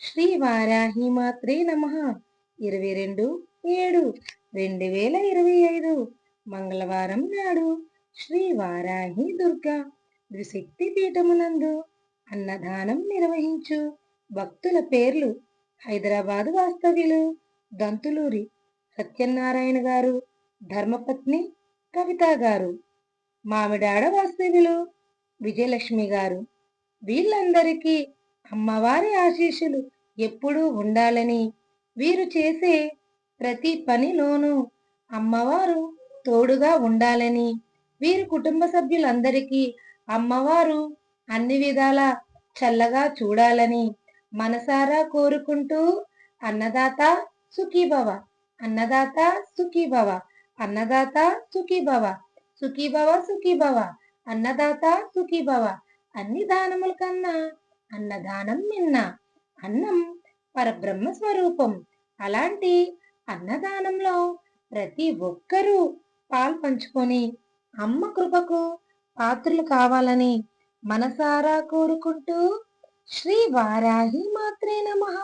శ్రీ వారాహి మాత్రే నమః 22/7/2025 మంగళవారం నాడు శ్రీ వారాహి దుర్గా ద్విశక్తి పీఠమునందు అన్నదానం నిర్వహించు భక్తుల పేర్లు: హైదరాబాద్ వాస్తవ్యులు దంతులూరి సత్యనారాయణ గారు, ధర్మపత్ని కవిత గారు. మామిడాడ వాస్తవ్యులు విజయలక్ష్మి గారు. వీళ్ళందరికీ అమ్మవారి ఆశీస్సులు ఎప్పుడూ ఉండాలని, వీరు చేసే ప్రతి పనిలోనూ అమ్మవారు తోడుగా ఉండాలని, వీరి కుటుంబ సభ్యులందరికీ అమ్మవారు అన్ని విధాలా చల్లగా చూడాలని మనసారా కోరుకుంటూ, అన్నదాత సుఖీభవ, అన్నదాత సుఖీభవ, అన్నదాత సుఖీభవ, సుఖీభవ సుఖీభవ, అన్నదాత సుఖీభవ. అన్ని దానముల కన్నా అన్నదానం మిన్న. అన్నం పరబ్రహ్మ స్వరూపం. అలాంటి అన్నదానంలో ప్రతి ఒక్కరూ పాల్పంచుకొని అమ్మ కృపకు పాత్రులు కావాలని మనసారా కోరుకుంటూ శ్రీ వారాహి మాత్రే నమః.